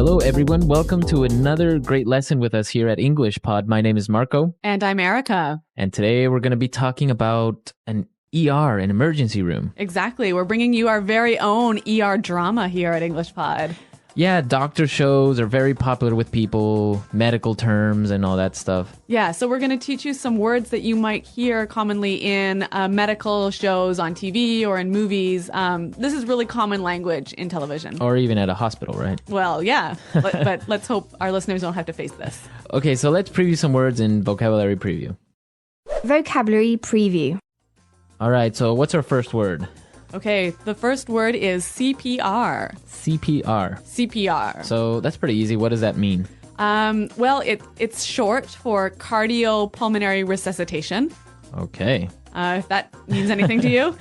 Hello, everyone. Welcome to another great lesson with us here at English Pod. My name is Marco. And I'm Erica. And today we're going to be talking about an ER, an emergency room. Exactly. We're bringing you our very own ER drama here at English Pod. Yeah, doctor shows are very popular with people, medical terms and all that stuff. Yeah, so we're going to teach you some words that you might hear commonly in medical shows on TV or in movies. This is really common language in television. Or even at a hospital, right? Well, yeah, but let's hope our listeners don't have to face this. Okay, so let's preview some words in vocabulary preview. Vocabulary preview. All right, so what's our first word? Okay, the first word is CPR. CPR. CPR. So that's pretty easy. What does that mean? Well, it's short for cardiopulmonary resuscitation. Okay. If that means anything to you.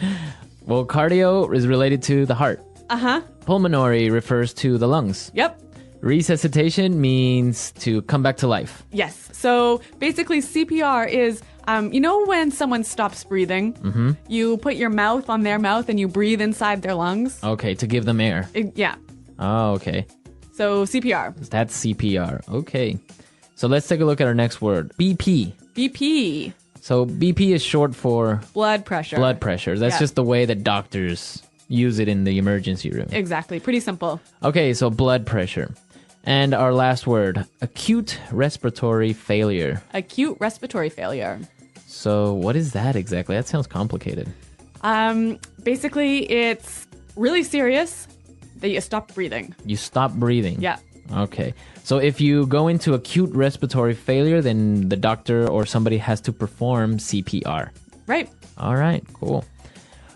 Well, cardio is related to the heart. Uh-huh. Pulmonary refers to the lungs. Yep. Resuscitation means to come back to life. Yes. So basically CPR is, you know when someone stops breathing, you put your mouth on their mouth and you breathe inside their lungs? Okay, to give them air. Yeah. Oh, okay. So CPR. That's CPR. Okay. So let's take a look at our next word. BP. BP. So BP is short for Blood pressure. blood pressure. That's just the way that doctors use it in the emergency room. Exactly. Pretty simple. Okay, so blood pressure. And our last word, acute respiratory failure. Acute respiratory failure. So what is that exactly? That sounds complicated. Basically, it's really serious that you stop breathing. You stop breathing. Yeah. Okay. So if you go into acute respiratory failure, then the doctor or somebody has to perform CPR. Right. All right, cool.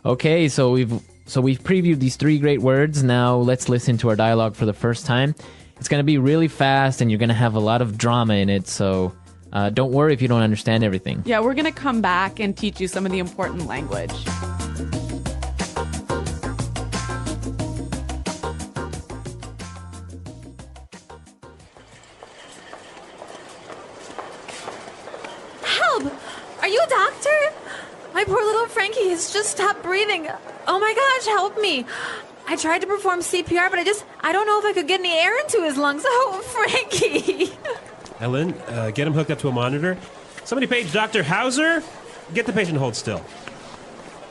Okay, so we've previewed these three great words. Now let's listen to our dialogue for the first time. It's going to be really fast and you're going to have a lot of drama in it, so don't worry if you don't understand everything. Yeah, we're going to come back and teach you some of the important language. Help! Are you a doctor? My poor little Frankie has just stopped breathing. Oh my gosh, help me. I tried to perform CPR, but I don't know if I could get any air into his lungs. Oh, Frankie! Ellen, get him hooked up to a monitor. Somebody page Dr. Hauser. Get the patient hold still.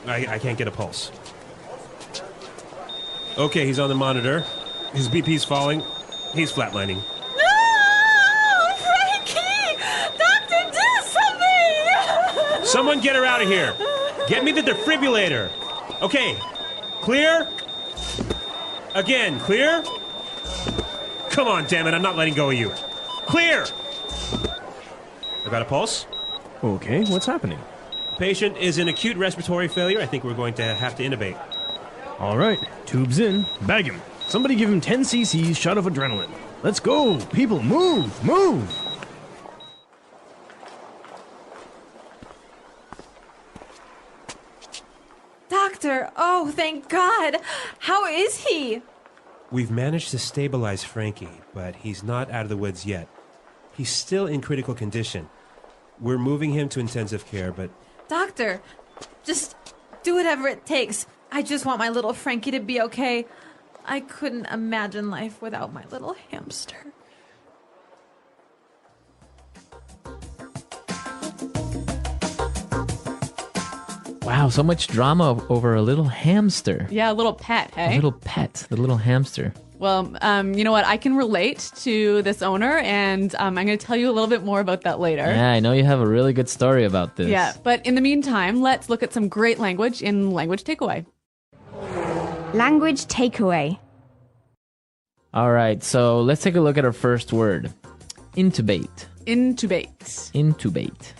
I can't get a pulse. Okay, he's on the monitor. His BP's falling. He's flatlining. No! Frankie! Doctor, do something! Someone get her out of here. Get me the defibrillator. Okay, clear? Again, clear? Come on, damn it, I'm not letting go of you. Clear! I got a pulse. Okay, what's happening? Patient is in acute respiratory failure. I think we're going to have to intubate. All right, tubes in. Bag him. Somebody give him 10 cc's shot of adrenaline. Let's go. People, move, move. Doctor, oh, thank God. How is he? We've managed to stabilize Frankie, but he's not out of the woods yet. He's still in critical condition. We're moving him to intensive care, but... Doctor, just do whatever it takes. I just want my little Frankie to be okay. I couldn't imagine life without my little hamster. Wow, so much drama over a little hamster. Yeah, a little pet, hey? A little pet, the little hamster. Well, you know what? I can relate to this owner, and I'm going to tell you a little bit more about that later. Yeah, I know you have a really good story about this. Yeah, but in the meantime, let's look at some great language in Language Takeaway. Language takeaway. All right, so let's take a look at our first word. Intubate. Intubate. Intubate.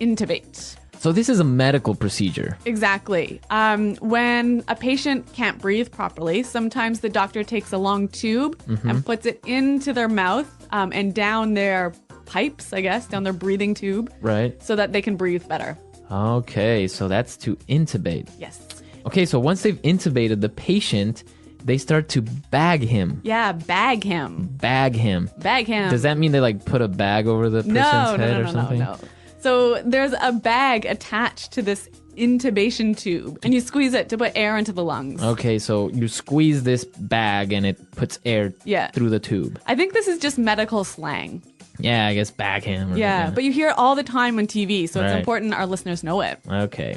Intubate. So this is a medical procedure. Exactly. When a patient can't breathe properly, sometimes the doctor takes a long tube and puts it into their mouth and down their pipes, I guess, down their breathing tube. Right. So that they can breathe better. Okay, so that's to intubate. Yes. Okay, so once they've intubated the patient, they start to bag him. Yeah, bag him. Bag him. Bag him. Does that mean they like put a bag over the person's head or something? No. So there's a bag attached to this intubation tube, and you squeeze it to put air into the lungs. Okay, so you squeeze this bag and it puts air Yeah. through the tube. I think this is just medical slang. Yeah, I guess bag him. Yeah, but you hear it all the time on TV, so it's Right. important our listeners know it. Okay.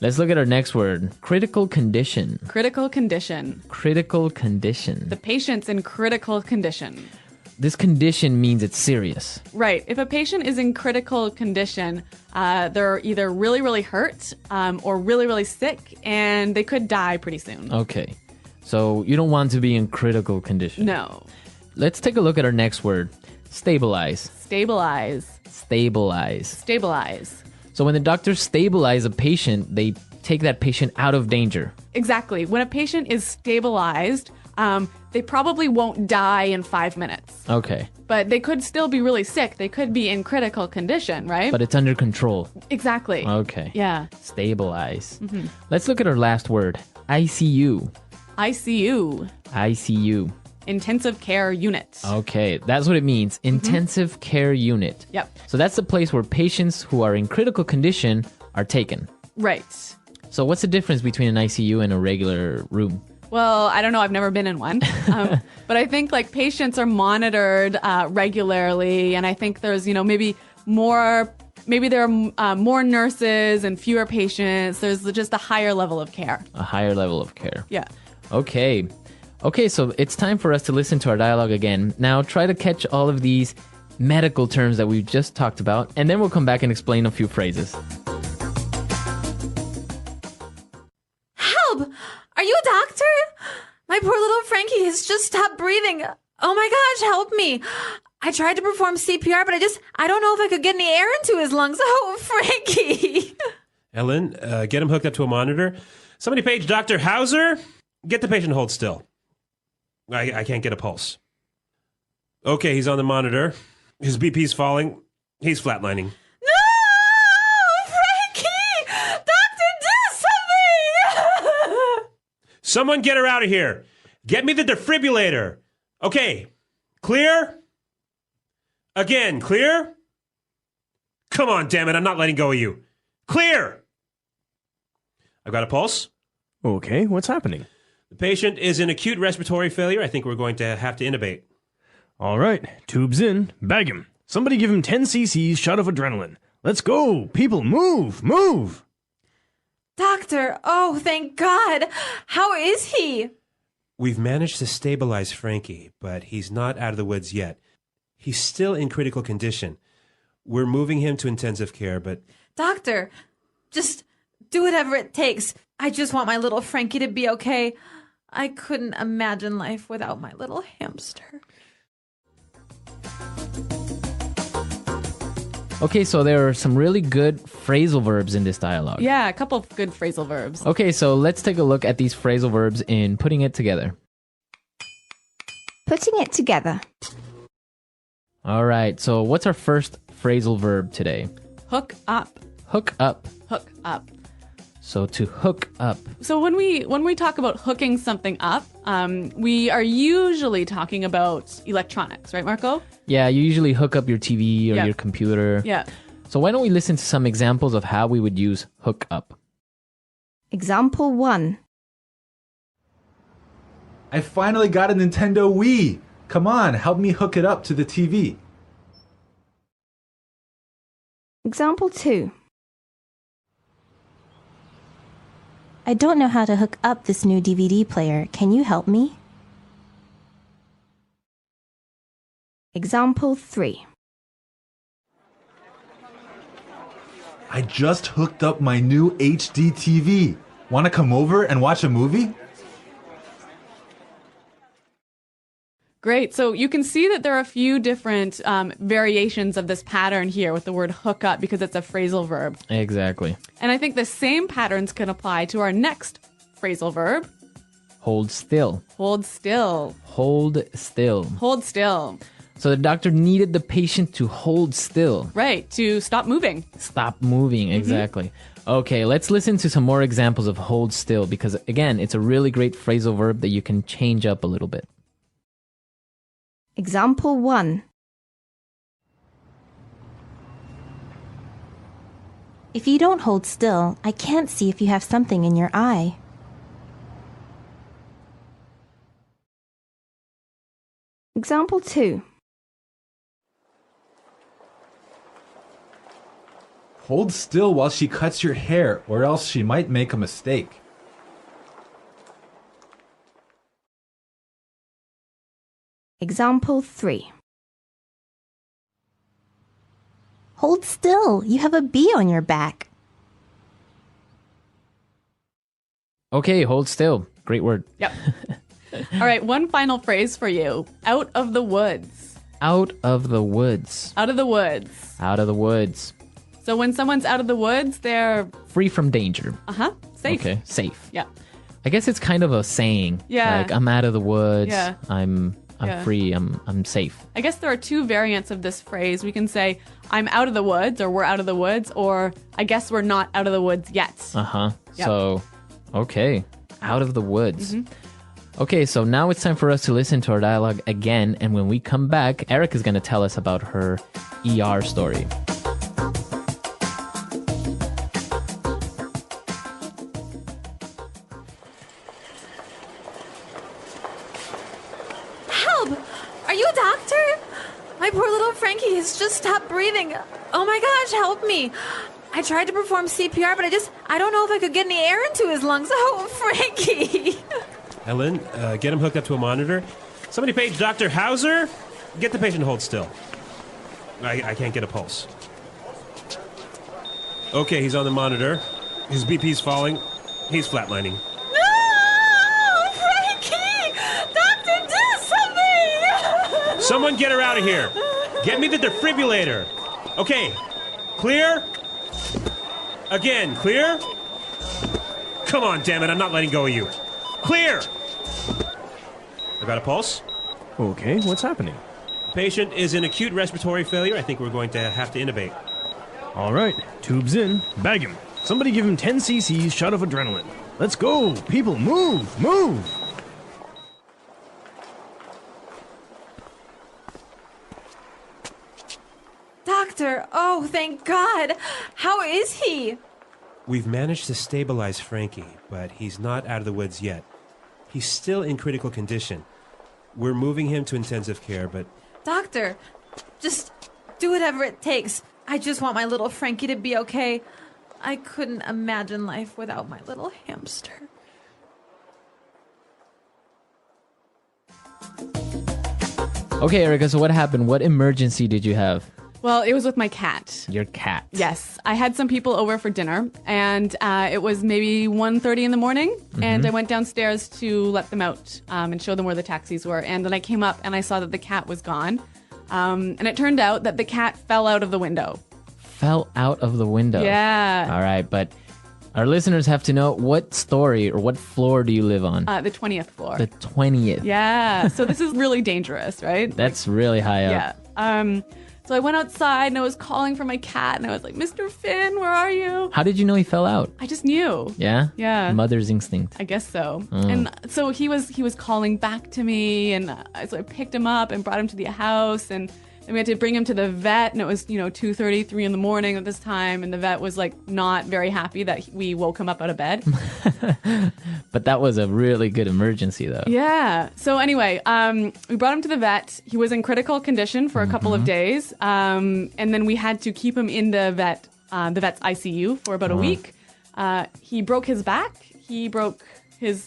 Let's look at our next word. Critical condition. Critical condition. Critical condition. The patient's in critical condition. This condition means it's serious. Right. If a patient is in critical condition, they're either really, really hurt or really, really sick, and they could die pretty soon. Okay. So you don't want to be in critical condition. No. Let's take a look at our next word. Stabilize. Stabilize. Stabilize. Stabilize. So when the doctors stabilize a patient, they take that patient out of danger. Exactly. When a patient is stabilized, they probably won't die in 5 minutes. Okay. But they could still be really sick. They could be in critical condition, right? But it's under control. Exactly. Okay. Yeah. Stabilize. Let's look at our last word. ICU. ICU. ICU. Intensive care unit. Okay, that's what it means. Intensive care unit. Yep. So that's the place where patients who are in critical condition are taken. Right. So what's the difference between an ICU and a regular room? Well, I don't know. I've never been in one. But I think like patients are monitored regularly. And I think there's, maybe there are more nurses and fewer patients. There's just a higher level of care. A higher level of care. Yeah. Okay. Okay, so it's time for us to listen to our dialogue again. Now try to catch all of these medical terms that we've just talked about, and then we'll come back and explain a few phrases. Help! Are you a doctor? My poor little Frankie has just stopped breathing. Oh my gosh, help me. I tried to perform CPR, but I don't know if I could get any air into his lungs. Oh, Frankie. Ellen, get him hooked up to a monitor. Somebody page Dr. Hauser. Get the patient to hold still. I can't get a pulse. Okay, he's on the monitor. His BP's falling. He's flatlining. No! Frankie! Doctor, do something! Someone get her out of here. Get me the defibrillator. Okay, clear? Again, clear? Come on, damn it, I'm not letting go of you. Clear! I've got a pulse. Okay, what's happening? The patient is in acute respiratory failure. I think we're going to have to intubate. All right, tubes in. Bag him. Somebody give him 10 cc's shot of adrenaline. Let's go. People, move, move. Doctor, oh, thank God. How is he? We've managed to stabilize Frankie, but he's not out of the woods yet. He's still in critical condition. We're moving him to intensive care, but... Doctor, just do whatever it takes. I just want my little Frankie to be okay. I couldn't imagine life without my little hamster. Okay, so there are some really good phrasal verbs in this dialogue. Yeah, a couple of good phrasal verbs. Okay, so let's take a look at these phrasal verbs in putting it together. Putting it together. All right, so what's our first phrasal verb today? Hook up. Hook up. Hook up. So to hook up. So when we talk about hooking something up, we are usually talking about electronics, right, Marco? Yeah, you usually hook up your TV or Yeah. your computer. Yeah. So why don't we listen to some examples of how we would use hook up? Example 1. I finally got a Nintendo Wii. Come on, help me hook it up to the TV. Example 2. I don't know how to hook up this new DVD player. Can you help me? Example 3. I just hooked up my new HD TV. Want to come over and watch a movie? Great. So you can see that there are a few different variations of this pattern here with the word hook up because it's a phrasal verb. Exactly. And I think the same patterns can apply to our next phrasal verb. Hold still. Hold still. Hold still. Hold still. So the doctor needed the patient to hold still. Right. To stop moving. Stop moving, exactly. Okay, let's listen to some more examples of hold still because, again, it's a really great phrasal verb that you can change up a little bit. Example 1. If you don't hold still, I can't see if you have something in your eye. Example 2. Hold still while she cuts your hair, or else she might make a mistake. Example 3. Hold still, you have a bee on your back. Okay, hold still. Great word. Yep. All right, one final phrase for you. Out of the woods. Out of the woods. Out of the woods. Out of the woods. So when someone's out of the woods, they're Free from danger. safe. Okay, safe. Yeah. I guess it's kind of a saying. Yeah. Like, I'm out of the woods. Yeah. I'm Yeah. free. I'm safe. I guess there are two variants of this phrase. We can say, I'm out of the woods, or we're out of the woods, or I guess we're not out of the woods yet. Uh-huh. Yep. So, okay. Out of the woods. Okay, so now it's time for us to listen to our dialogue again. And when we come back, Erica's going to tell us about her ER story. Help! Are you a doctor? My poor little Frankie has just stopped breathing. Oh my gosh, help me. I tried to perform CPR, but I don't know if I could get any air into his lungs. Oh, Frankie! Ellen, get him hooked up to a monitor. Somebody page Dr. Hauser. Get the patient to hold still. I can't get a pulse. Okay, he's on the monitor. His BP's falling. He's flatlining. No! Frankie! Doctor, do something! Someone get her out of here. Get me the defibrillator. Okay, clear? Again, clear? Come on, damn it, I'm not letting go of you. Clear! I got a pulse. Okay, what's happening? Patient is in acute respiratory failure. I think we're going to have to intubate. All right, tubes in. Bag him. Somebody give him 10 cc's shot of adrenaline. Let's go. People, move. Move. Doctor, oh, thank God. How is he? We've managed to stabilize Frankie, but he's not out of the woods yet. He's still in critical condition. We're moving him to intensive care, but... Doctor, just do whatever it takes. I just want my little Frankie to be okay. I couldn't imagine life without my little hamster. Okay, Erica, so what happened? What emergency did you have? Well, it was with my cat. Your cat. Yes. I had some people over for dinner, and it was maybe 1:30 in the morning, and I went downstairs to let them out and show them where the taxis were. And then I came up, and I saw that the cat was gone. And it turned out that the cat fell out of the window. Fell out of the window. Yeah. All right, but our listeners have to know, what story or what floor do you live on? The 20th floor. The 20th. Yeah. So this is really dangerous, right? That's really high up. Yeah. So I went outside and I was calling for my cat and I was like, Mr. Finn, where are you? How did you know he fell out? I just knew. Yeah? Yeah. Mother's instinct. I guess so. And so he was calling back to me, and so I picked him up and brought him to the house, and then we had to bring him to the vet, and it was 2:30, 3 in the morning at this time, and the vet was like not very happy that we woke him up out of bed. But that was a really good emergency, though. Yeah. So anyway, we brought him to the vet. He was in critical condition for a couple of days, and then we had to keep him in the vet's ICU for about a week. He broke his back. He broke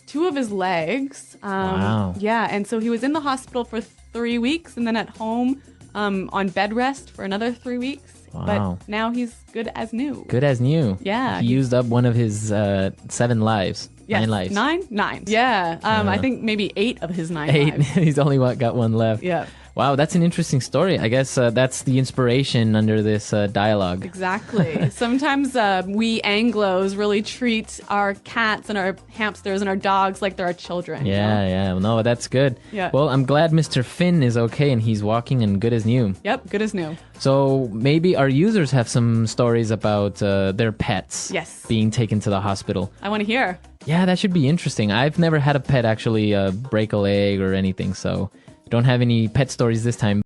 two of his legs. Wow. Yeah, and so he was in the hospital for 3 weeks, and then at home on bed rest for another 3 weeks. Wow. But now he's good as new. Good as new. Yeah. He used up one of his 7 lives. Yes, 9 lives. Nine. Yeah. I think maybe 8 of his 9 8. lives. He's only got one left. Yeah. Wow, that's an interesting story. I guess that's the inspiration under this dialogue. Exactly. Sometimes we Anglos really treat our cats and our hamsters and our dogs like they're our children. Yeah. No, that's good. Yeah. Well, I'm glad Mr. Finn is okay and he's walking and good as new. Yep, good as new. So maybe our users have some stories about their pets Yes. being taken to the hospital. I want to hear. Yeah, that should be interesting. I've never had a pet actually break a leg or anything, so don't have any pet stories this time.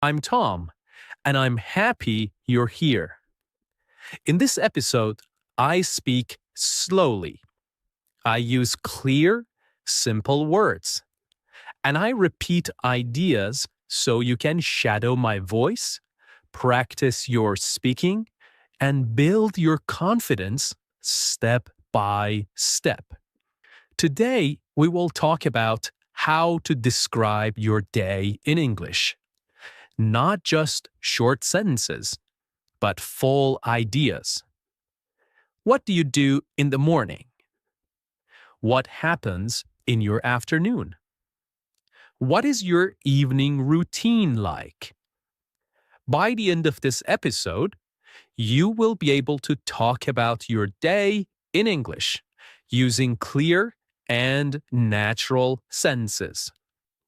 I'm Tom, and I'm happy you're here. In this episode, I speak slowly. I use clear, simple words. And I repeat ideas so you can shadow my voice, practice your speaking, and build your confidence step by step. Today, we will talk about how to describe your day in English. Not just short sentences, but full ideas. What do you do in the morning? What happens in your afternoon? What is your evening routine like? By the end of this episode, you will be able to talk about your day in English using clear and natural sentences.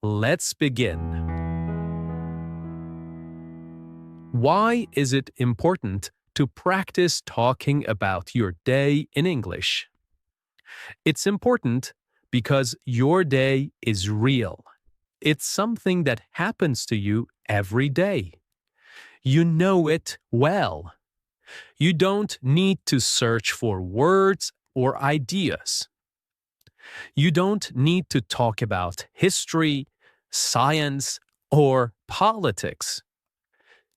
Let's begin. Why is it important to practice talking about your day in English? It's important because your day is real. It's something that happens to you every day. You know it well. You don't need to search for words or ideas. You don't need to talk about history, science, or politics.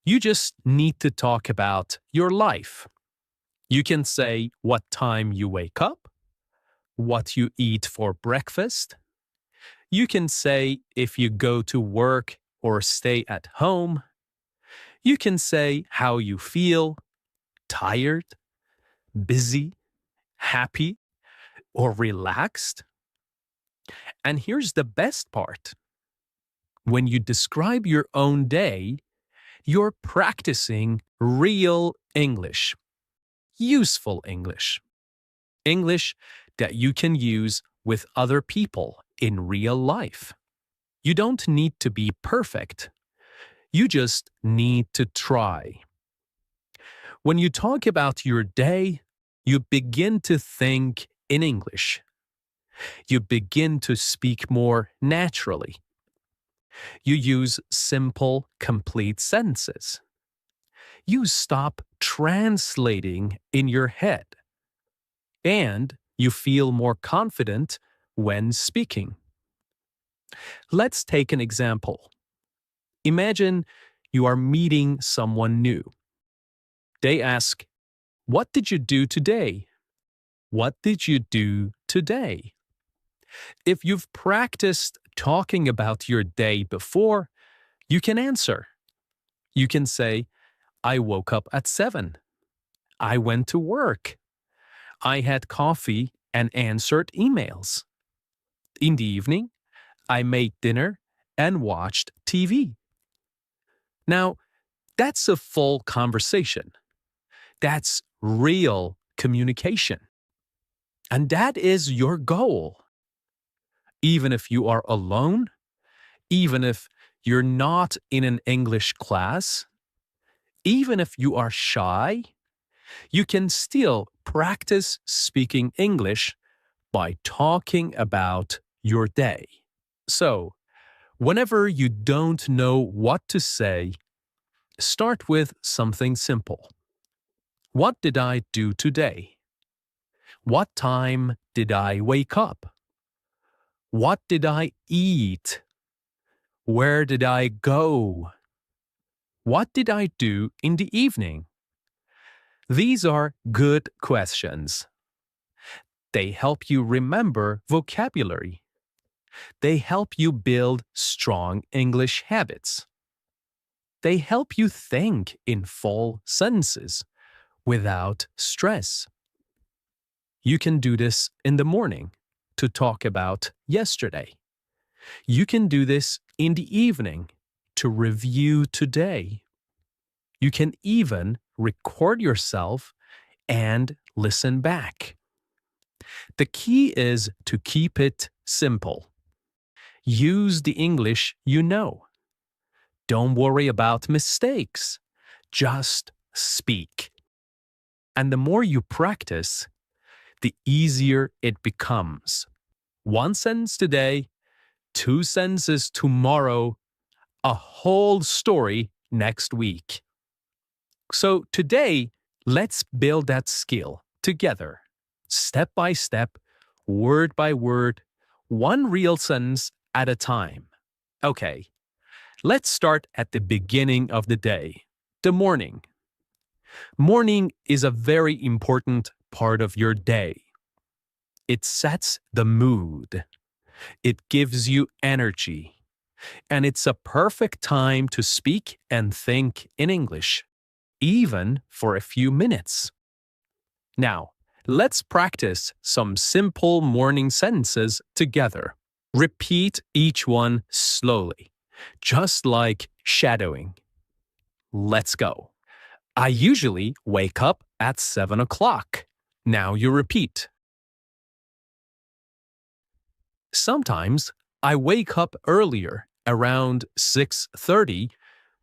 You just need to talk about your life. You can say what time you wake up, what you eat for breakfast. You can say if you go to work or stay at home. You can say how you feel, tired, busy, happy, or relaxed. And here's the best part. When you describe your own day, you're practicing real English, useful English, English that you can use with other people in real life. You don't need to be perfect. You just need to try. When you talk about your day, you begin to think in English. You begin to speak more naturally. You use simple, complete sentences. You stop translating in your head. And you feel more confident when speaking. Let's take an example. Imagine you are meeting someone new. They ask, "What did you do today?" What did you do today? If you've practiced talking about your day before, you can answer. You can say, "I woke up at 7. I went to work. I had coffee and answered emails. In the evening, I made dinner and watched TV." Now, that's a full conversation. That's real communication. And that is your goal. Even if you are alone, even if you're not in an English class, even if you are shy, you can still practice speaking English by talking about your day. So, whenever you don't know what to say, start with something simple. What did I do today? What time did I wake up? What did I eat? Where did I go? What did I do in the evening? These are good questions. They help you remember vocabulary. They help you build strong English habits. They help you think in full sentences without stress. You can do this in the morning to talk about yesterday. You can do this in the evening to review today. You can even record yourself and listen back. The key is to keep it simple. Use the English you know. Don't worry about mistakes. Just speak. And the more you practice, the easier it becomes. 1 sentence today, 2 sentences tomorrow, a whole story next week. So today, Let's build that skill together, step by step, word by word, one real sentence at a time. Okay, let's start at the beginning of the day, the morning. Morning is a very important part of your day. It sets the mood. It gives you energy. And it's a perfect time to speak and think in English, even for a few minutes. Now, let's practice some simple morning sentences together. Repeat each one slowly, just like shadowing. Let's go. I usually wake up at 7 o'clock. Now you repeat. Sometimes I wake up earlier, around 6:30,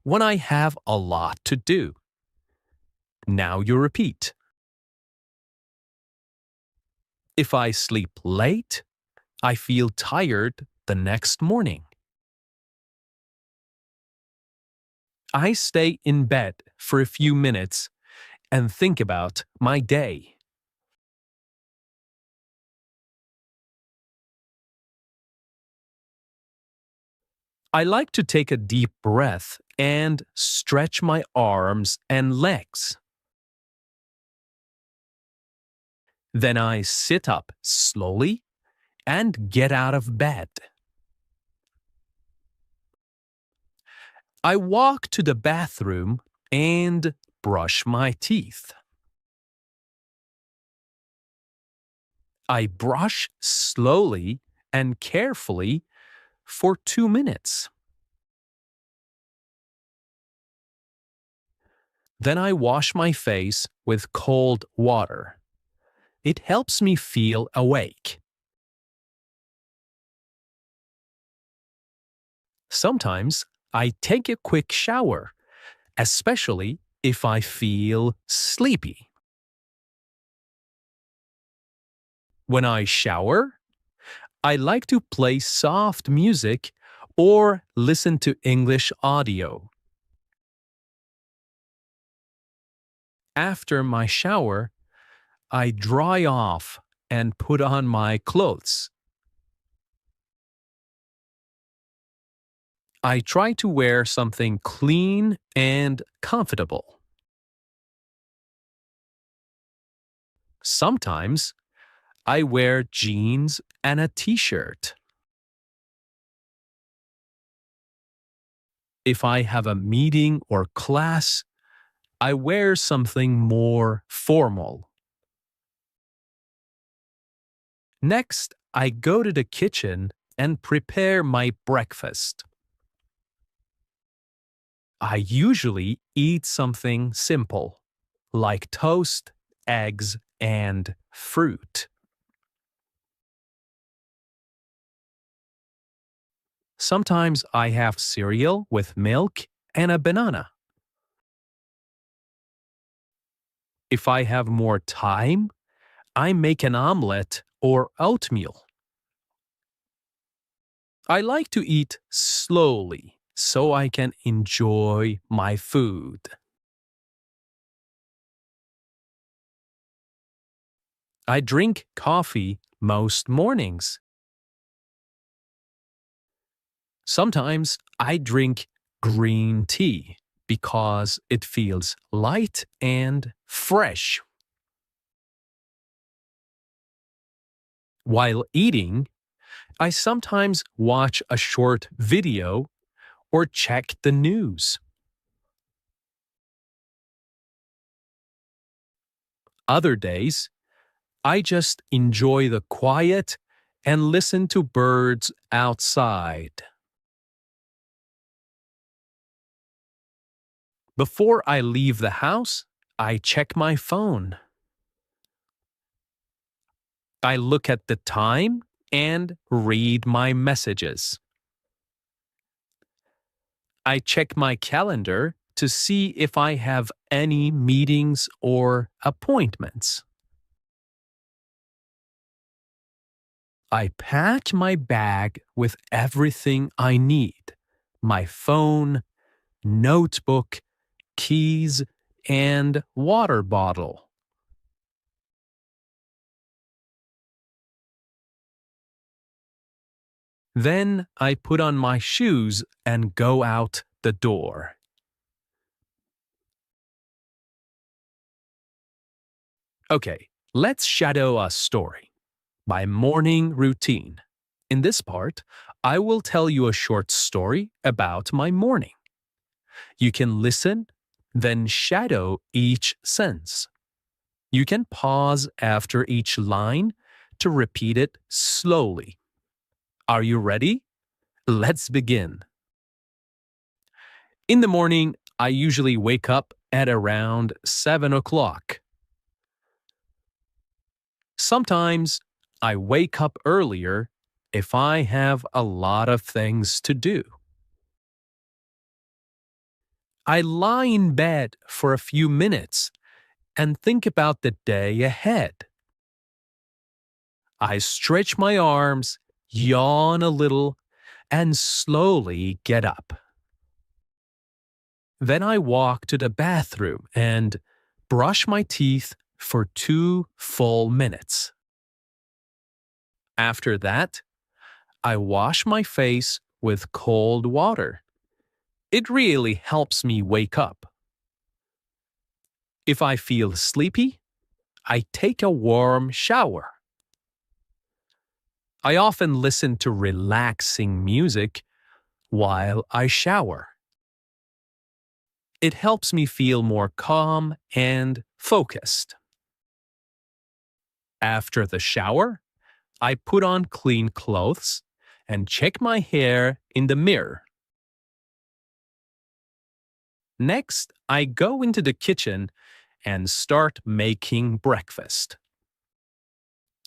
when I have a lot to do. Now you repeat. If I sleep late, I feel tired the next morning. I stay in bed for a few minutes and think about my day. I like to take a deep breath and stretch my arms and legs. Then I sit up slowly and get out of bed. I walk to the bathroom and brush my teeth. I brush slowly and carefully for 2 minutes. Then I wash my face with cold water. It helps me feel awake. Sometimes I take a quick shower, especially if I feel sleepy. When I shower, I like to play soft music or listen to English audio. After my shower, I dry off and put on my clothes. I try to wear something clean and comfortable. Sometimes I wear jeans and a t-shirt. If I have a meeting or class, I wear something more formal. Next, I go to the kitchen and prepare my breakfast. I usually eat something simple, like toast, eggs, and fruit. Sometimes I have cereal with milk and a banana. If I have more time, I make an omelette or oatmeal. I like to eat slowly so I can enjoy my food. I drink coffee most mornings. Sometimes I drink green tea because it feels light and fresh. While eating, I sometimes watch a short video or check the news. Other days, I just enjoy the quiet and listen to birds outside. Before I leave the house, I check my phone. I look at the time and read my messages. I check my calendar to see if I have any meetings or appointments. I pack my bag with everything I need: my phone, notebook, keys, and water bottle. Then I put on my shoes and go out the door. Okay, let's shadow a story. My morning routine. In this part, I will tell you a short story about my morning. You can listen, then shadow each sense. You can pause after each line to repeat it slowly. Are you ready? Let's begin. In the morning, I usually wake up at around 7 o'clock. Sometimes I wake up earlier if I have a lot of things to do. I lie in bed for a few minutes and think about the day ahead. I stretch my arms, yawn a little, and slowly get up. Then I walk to the bathroom and brush my teeth for 2 full minutes. After that, I wash my face with cold water. It really helps me wake up. If I feel sleepy, I take a warm shower. I often listen to relaxing music while I shower. It helps me feel more calm and focused. After the shower, I put on clean clothes and check my hair in the mirror. Next, I go into the kitchen and start making breakfast.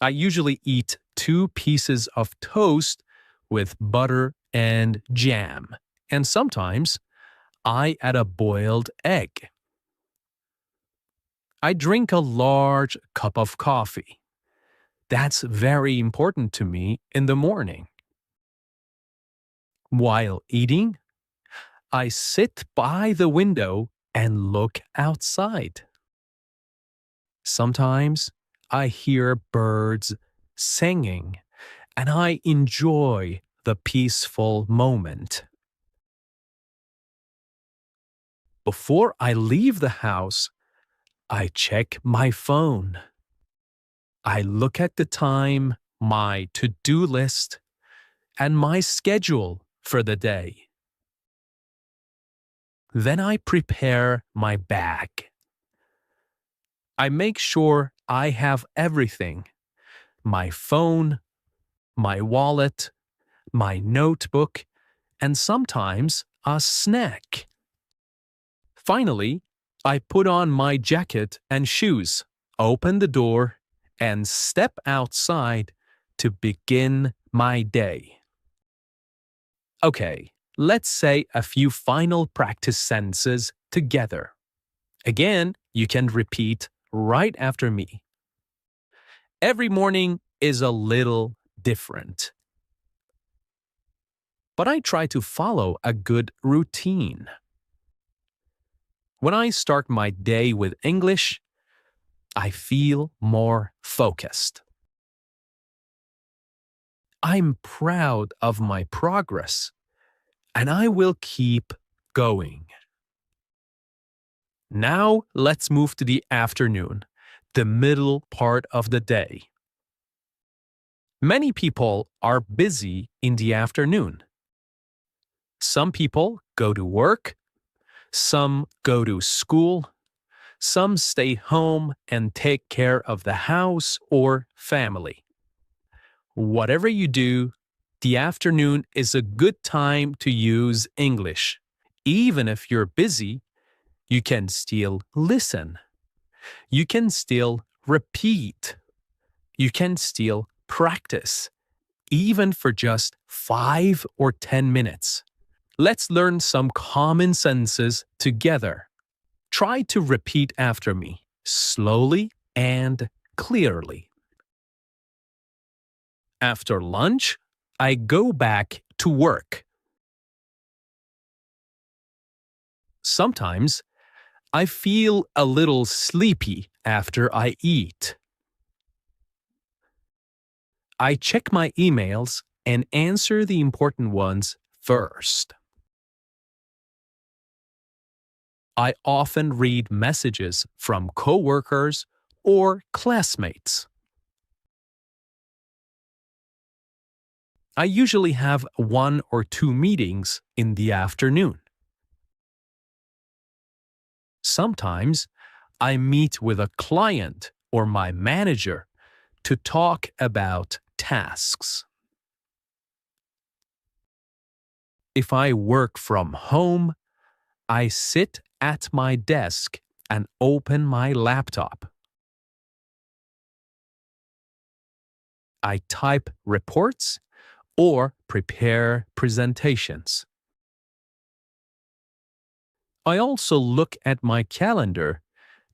I usually eat 2 pieces of toast with butter and jam, and sometimes I add a boiled egg. I drink a large cup of coffee. That's very important to me in the morning. While eating, I sit by the window and look outside. Sometimes I hear birds singing, and I enjoy the peaceful moment. Before I leave the house, I check my phone. I look at the time, my to-do list, and my schedule for the day. Then I prepare my bag. I make sure I have everything: my phone, my wallet, my notebook, and sometimes a snack. Finally, I put on my jacket and shoes, open the door, and step outside to begin my day. Okay, let's say a few final practice sentences together. Again, you can repeat right after me. Every morning is a little different, but I try to follow a good routine. When I start my day with English, I feel more focused. I'm proud of my progress, and I will keep going. Now let's move to the afternoon, the middle part of the day. Many people are busy in the afternoon. Some people go to work, some go to school, some stay home and take care of the house or family. Whatever you do, the afternoon is a good time to use English. Even if you're busy, you can still listen. You can still repeat. You can still practice, even for just 5 or 10 minutes. Let's learn some common sentences together. Try to repeat after me, slowly and clearly. After lunch, I go back to work. Sometimes I feel a little sleepy after I eat. I check my emails and answer the important ones first. I often read messages from coworkers or classmates. I usually have 1 or 2 meetings in the afternoon. Sometimes I meet with a client or my manager to talk about tasks. If I work from home, I sit at my desk and open my laptop. I type reports or prepare presentations. I also look at my calendar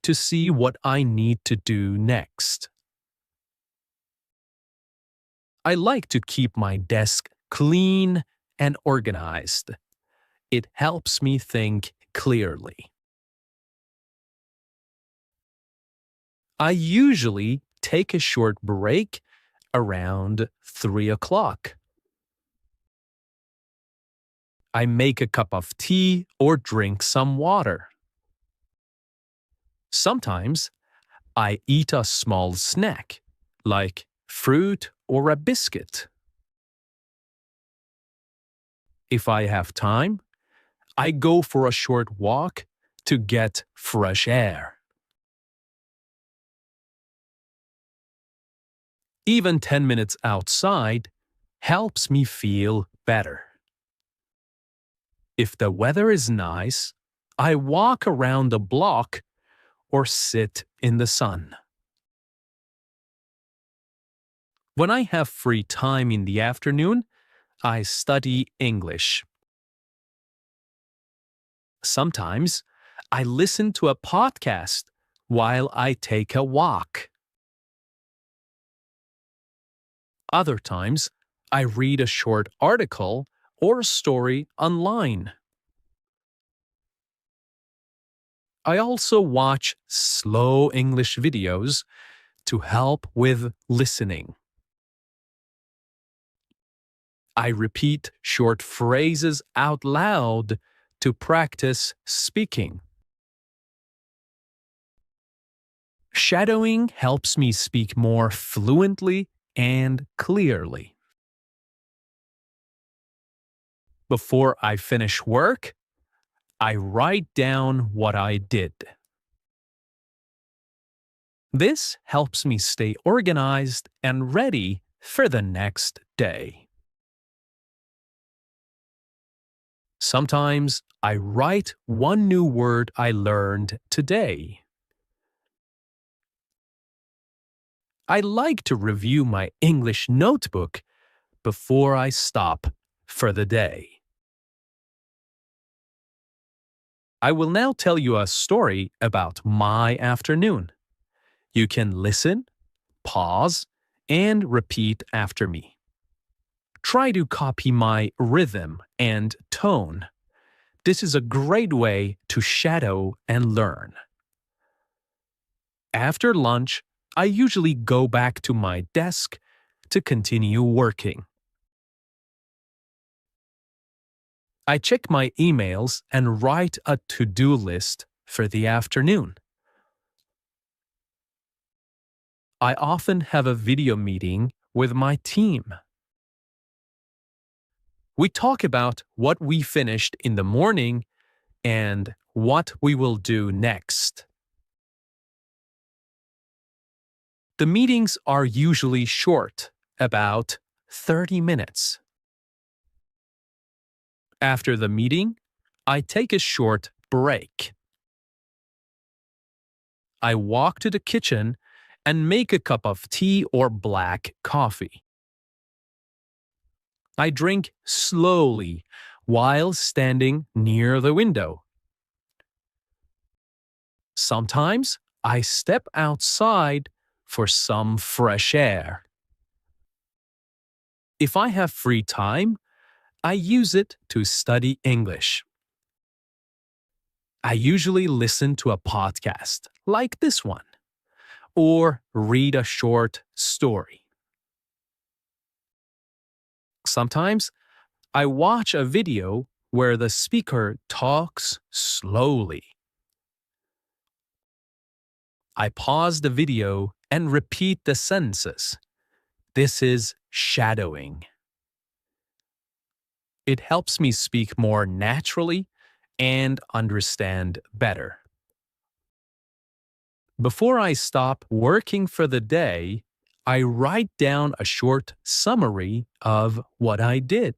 to see what I need to do next. I like to keep my desk clean and organized. It helps me think clearly. I usually take a short break around 3 o'clock. I make a cup of tea or drink some water. Sometimes I eat a small snack, like fruit or a biscuit. If I have time, I go for a short walk to get fresh air. Even 10 minutes outside helps me feel better. If the weather is nice, I walk around the block or sit in the sun. When I have free time in the afternoon, I study English. Sometimes I listen to a podcast while I take a walk. Other times, I read a short article or a story online. I also watch slow English videos to help with listening. I repeat short phrases out loud to practice speaking. Shadowing helps me speak more fluently and clearly. Before I finish work, I write down what I did. This helps me stay organized and ready for the next day. Sometimes I write one new word I learned today. I like to review my English notebook before I stop for the day. I will now tell you a story about my afternoon. You can listen, pause, and repeat after me. Try to copy my rhythm and tone. This is a great way to shadow and learn. After lunch, I usually go back to my desk to continue working. I check my emails and write a to-do list for the afternoon. I often have a video meeting with my team. We talk about what we finished in the morning and what we will do next. The meetings are usually short, about 30 minutes. After the meeting, I take a short break. I walk to the kitchen and make a cup of tea or black coffee. I drink slowly while standing near the window. Sometimes I step outside for some fresh air. If I have free time, I use it to study English. I usually listen to a podcast like this one or read a short story. Sometimes I watch a video where the speaker talks slowly. I pause the video and repeat the sentences. This is shadowing. It helps me speak more naturally and understand better. Before I stop working for the day, I write down a short summary of what I did.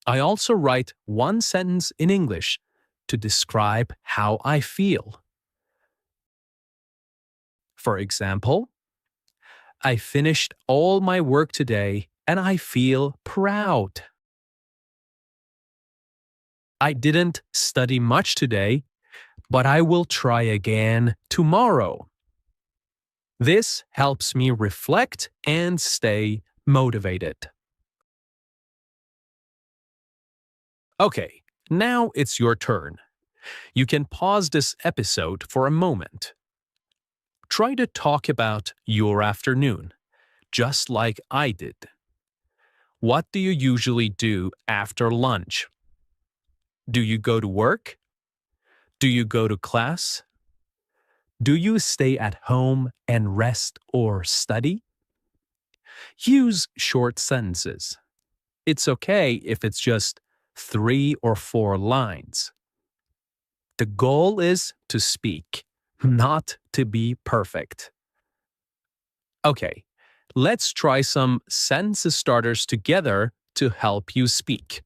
I also write one sentence in English to describe how I feel. For example, I finished all my work today and I feel proud. I didn't study much today, but I will try again tomorrow. This helps me reflect and stay motivated. Okay, now it's your turn. You can pause this episode for a moment. Try to talk about your afternoon, just like I did. What do you usually do after lunch? Do you go to work? Do you go to class? Do you stay at home and rest or study? Use short sentences. It's okay if it's just 3 or 4 lines. The goal is to speak, not to be perfect. Okay, let's try some sentence starters together to help you speak.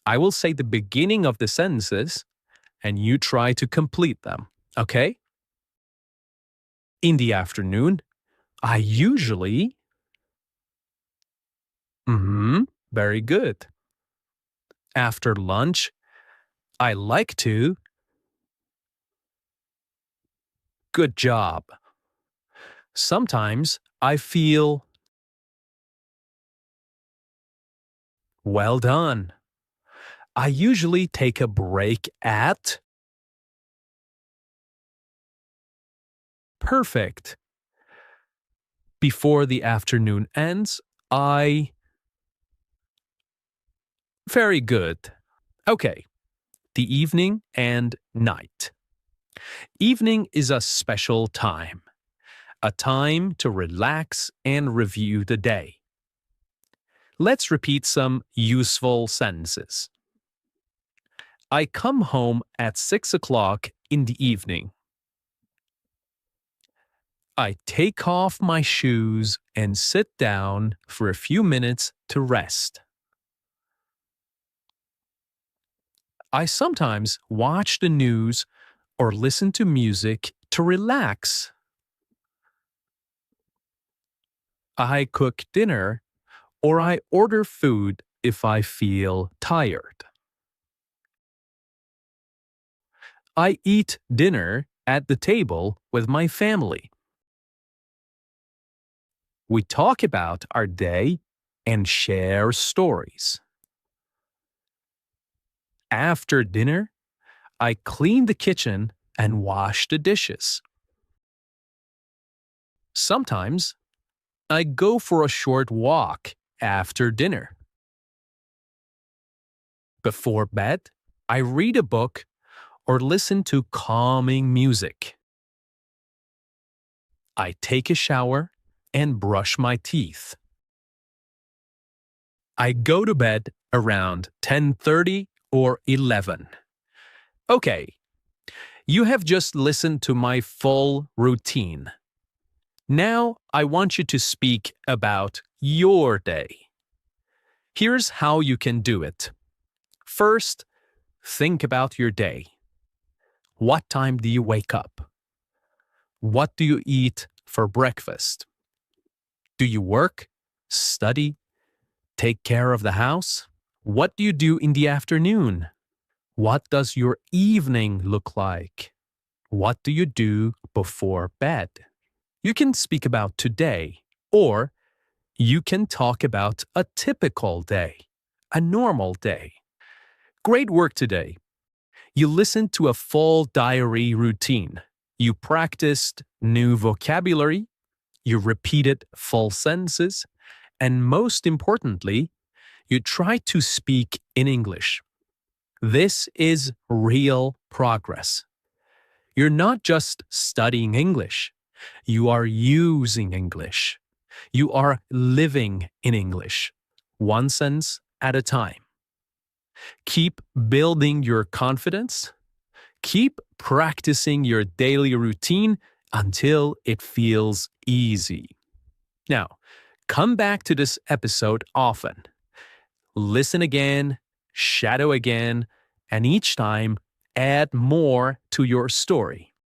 I will say the beginning of the sentences, and you try to complete them, okay? In the afternoon, I usually... very good. After lunch, I like to... Good job. Sometimes I feel... Well done. I usually take a break at... Perfect. Before the afternoon ends, I... Very good. Okay. The evening and night. Evening is a special time. A time to relax and review the day. Let's repeat some useful sentences. I come home at 6 o'clock in the evening. I take off my shoes and sit down for a few minutes to rest. I sometimes watch the news or listen to music to relax. I cook dinner or I order food if I feel tired. I eat dinner at the table with my family. We talk about our day and share stories. After dinner, I clean the kitchen and wash the dishes. Sometimes, I go for a short walk after dinner. Before bed, I read a book or listen to calming music. I take a shower and brush my teeth. I go to bed around 10:30 or 11. Okay, you have just listened to my full routine. Now I want you to speak about your day. Here's how you can do it. First, think about your day. What time do you wake up? What do you eat for breakfast? Do you work, study, take care of the house? What do you do in the afternoon? What does your evening look like? What do you do before bed? You can speak about today, or you can talk about a typical day, a normal day. Great work today. You listened to a full diary routine. You practiced new vocabulary. You repeated full sentences. And most importantly, you tried to speak in English. This is real progress. You're not just studying English. You are using English. You are living in English, one sentence at a time. Keep building your confidence. Keep practicing your daily routine until it feels easy. Now, come back to this episode often. Listen again, shadow again, and each time add more to your story.